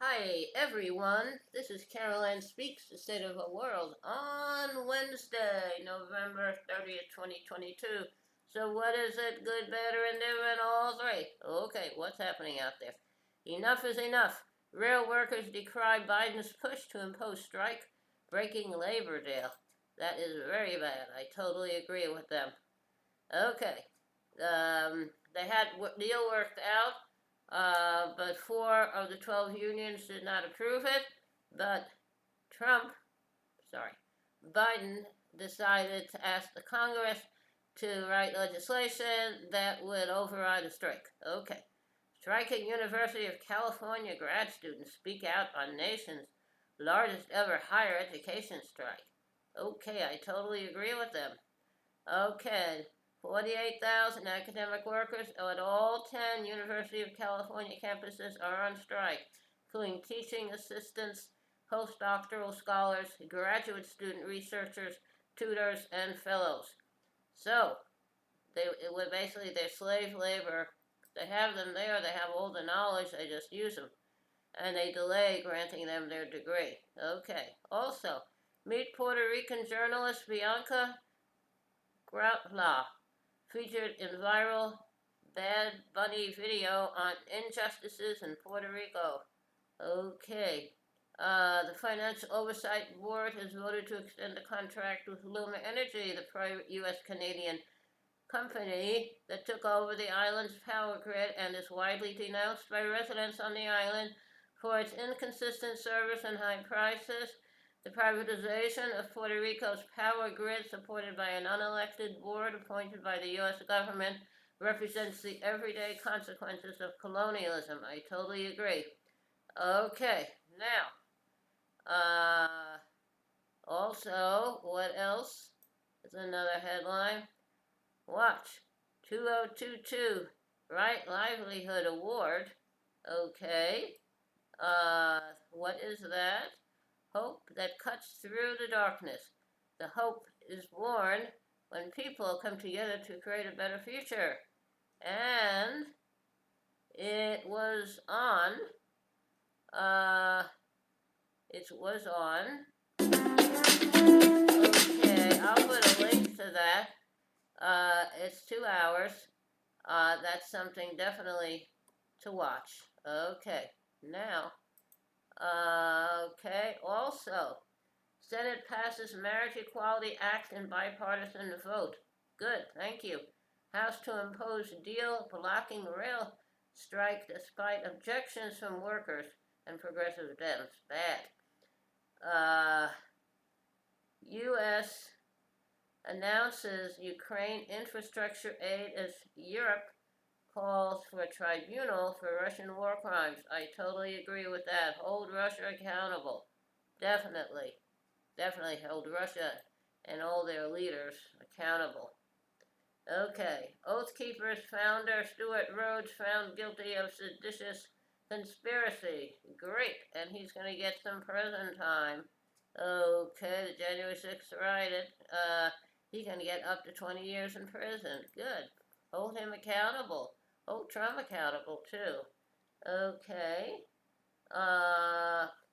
Hi everyone, this is Caroline Speaks, the State of the World, on Wednesday, November 30th, 2022. So what is it, good, better, and different, all three? Okay, what's happening out there? Enough is enough. Rail workers decry Biden's push to impose strike, breaking labor deal. That is very bad. I totally agree with them. Okay. They had deal worked out, but 4 of the 12 unions did not approve it. But Biden decided to ask the Congress to write legislation that would override a strike. Okay. Striking University of California grad students speak out on nation's largest ever higher education strike. Okay, I totally agree with them. Okay, 48,000 academic workers at all 10 University of California campuses are on strike, including teaching assistants, postdoctoral scholars, graduate student researchers, tutors, and fellows. So, they're slave labor. They have them there, they have all the knowledge, they just use them. And they delay granting them their degree. Okay, also, meet Puerto Rican journalist Bianca Graupla, featured in viral Bad Bunny video on injustices in Puerto Rico. Okay. The Financial Oversight Board has voted to extend the contract with Luma Energy, the private U.S. Canadian company that took over the island's power grid and is widely denounced by residents on the island for its inconsistent service and high prices. The privatization of Puerto Rico's power grid, supported by an unelected board appointed by the U.S. government, represents the everyday consequences of colonialism. I totally agree. Okay, now, also, what else is another headline? Watch 2022 Right Livelihood Award. Okay, what is that? Hope that cuts through the darkness. The hope is born when people come together to create a better future. And it was on, okay, I'll put a link to that. It's 2 hours. That's something definitely to watch. Okay, now, okay, also, Senate passes Marriage Equality Act in bipartisan vote. Good, thank you. House to impose deal blocking rail strike despite objections from workers and progressive Dems. Bad. U.S. announces Ukraine infrastructure aid as Europe calls for a tribunal for Russian war crimes. I totally agree with that. Hold Russia accountable. Definitely. Definitely hold Russia and all their leaders accountable. Okay. Oath Keepers founder Stuart Rhodes found guilty of seditious conspiracy. Great. And he's going to get some prison time. Okay, the January 6th riot. He can get up to 20 years in prison. Good. Hold him accountable. Hold Trump accountable, too. Okay.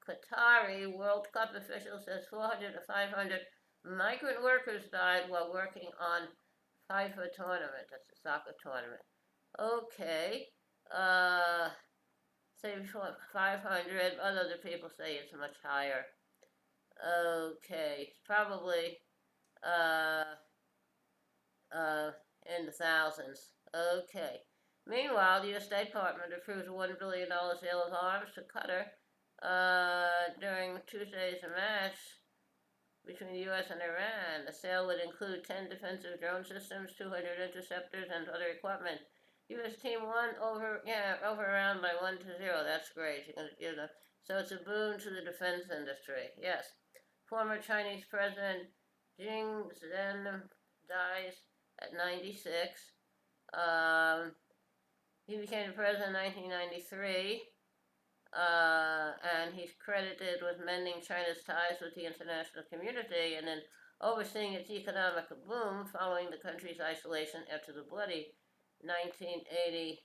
Qatari World Cup official says 400 to 500 migrant workers died while working on FIFA tournament. That's a soccer tournament. Okay. Say 500, other people say it's much higher. Okay, probably in the thousands. Okay. Meanwhile, the U.S. State Department approved a $1 billion sale of arms to Qatar during Tuesday's match between the U.S. and Iran. The sale would include 10 defensive drone systems, 200 interceptors, and other equipment. U.S. team won over around by 1-0. That's great. You're going to give them. So it's a boon to the defense industry. Yes. Former Chinese President Xi Jinping dies at 96. He became president in 1993, and he's credited with mending China's ties with the international community and then overseeing its economic boom following the country's isolation after the bloody 1989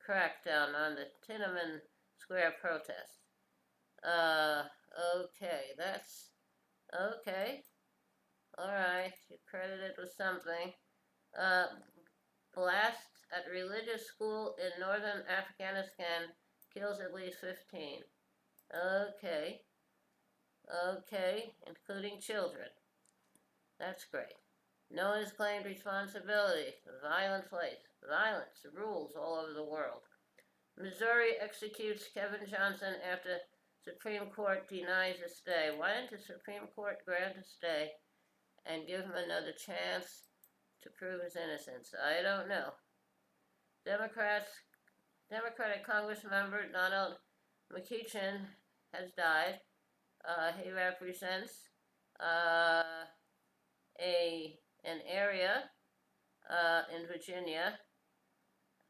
crackdown on the Tiananmen Square protest. Okay, that's okay. All right, you're credited with something. Blast at religious school in northern Afghanistan kills at least 15. Okay, okay, including children. That's great. No one has claimed responsibility. Violence rules all over the world. Missouri executes Kevin Johnson after Supreme Court denies a stay. Why didn't the Supreme Court grant a stay and give him another chance to prove his innocence? I don't know. Democratic Congress member Donald McEachin has died. He represents an area in Virginia,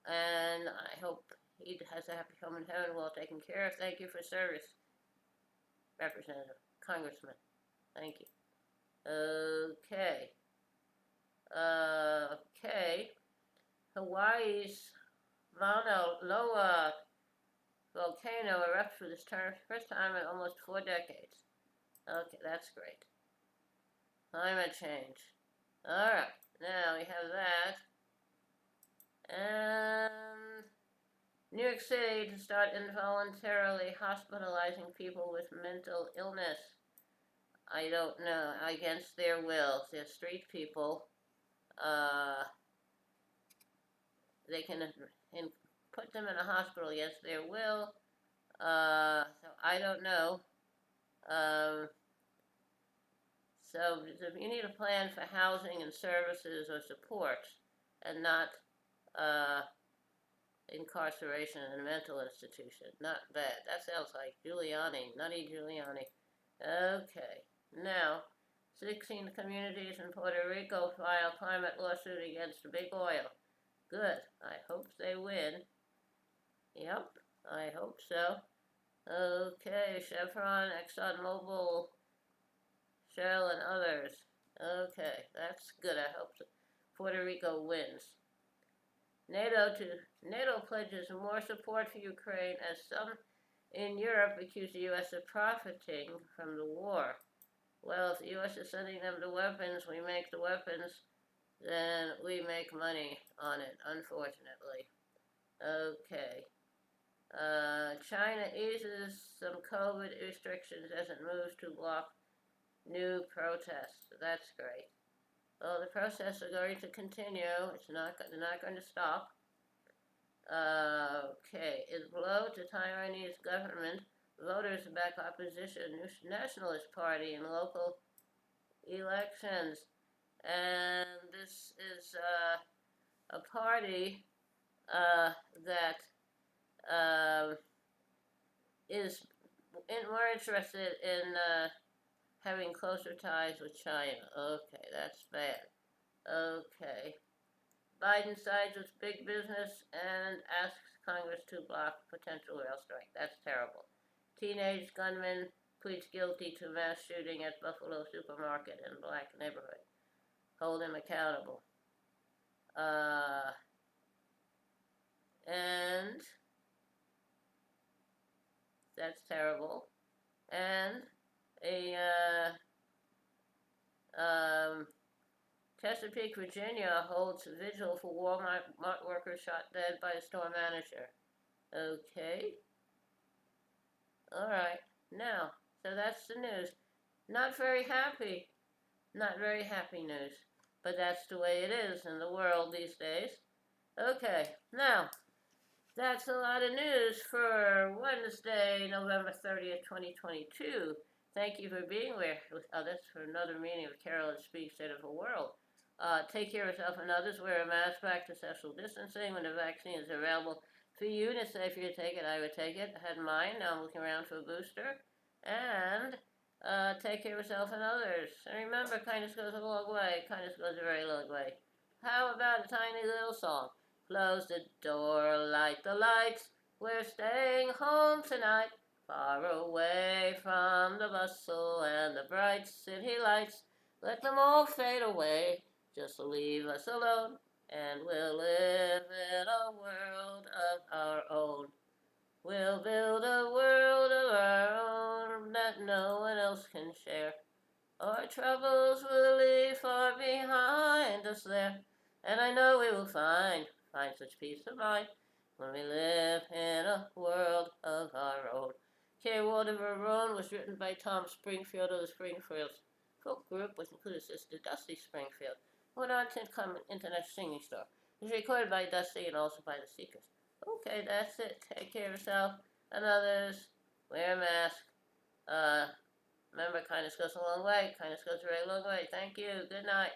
and I hope he has a happy home in heaven, well taken care of. Thank you for service, Representative, Congressman. Thank you. Okay. Okay. Hawaii's Mauna Loa volcano erupts for this first time in almost 4 decades. Okay, that's great. Climate change. Alright, now we have that. And New York City to start involuntarily hospitalizing people with mental illness. I don't know, against their will. They're street people. They can put them in a hospital against their will. So I don't know. So you need a plan for housing and services or support, and not incarceration in a mental institution. Not bad. That sounds like Giuliani, nutty Giuliani. Okay, now 16 communities in Puerto Rico file climate lawsuit against Big Oil. Good. I hope they win. Yep, I hope so. Okay, Chevron, ExxonMobil, Shell, and others. Okay, that's good. I hope Puerto Rico wins. NATO pledges more support for Ukraine as some in Europe accuse the U.S. of profiting from the war. Well, if the U.S. is sending them the weapons, we make the weapons, then we make money on it, unfortunately. Okay. China eases some COVID restrictions as it moves to block new protests. That's great. Well, the protests are going to continue. They're not going to stop. Okay. In blow to Taiwanese government, voters back opposition nationalist party in local elections. And this is a party that is more interested in having closer ties with China. Okay, that's bad. Okay. Biden sides with big business and asks Congress to block potential rail strike. That's terrible. Teenage gunman pleads guilty to mass shooting at Buffalo supermarket in black neighborhood. Hold him accountable. And that's terrible. And Chesapeake, Virginia holds a vigil for Walmart workers shot dead by a store manager. Okay. All right. Now, so that's the news. Not very happy news. But that's the way it is in the world these days. Okay. Now, that's a lot of news for Wednesday, November 30th, 2022. Thank you for being with us for another meeting of Carolyn Speaks State of the World. Take care of yourself and others. Wear a mask, practice social distancing when the vaccine is available for you. And it's safe for you to take it. I would take it. I had mine. Now I'm looking around for a booster. And take care of yourself and others. And remember, kindness goes a long way. Kindness goes a very long way. How about a tiny little song? Close the door, light the lights. We're staying home tonight. Far away from the bustle and the bright city lights. Let them all fade away. Just leave us alone, and we'll live in a world of our own. We'll build a world of our own that no one else can share. Our troubles will leave far behind us there, and I know we will find such peace of mind when we live in a world of our own. World of Our Own was written by Tom Springfield of the Springfields folk group, which included Sister Dusty Springfield, who went on to become an international singing star. It was recorded by Dusty and also by the Seekers. Okay, that's it. Take care of yourself and others. Wear a mask. Remember, kindness goes a long way. Kindness goes a very long way. Thank you. Good night.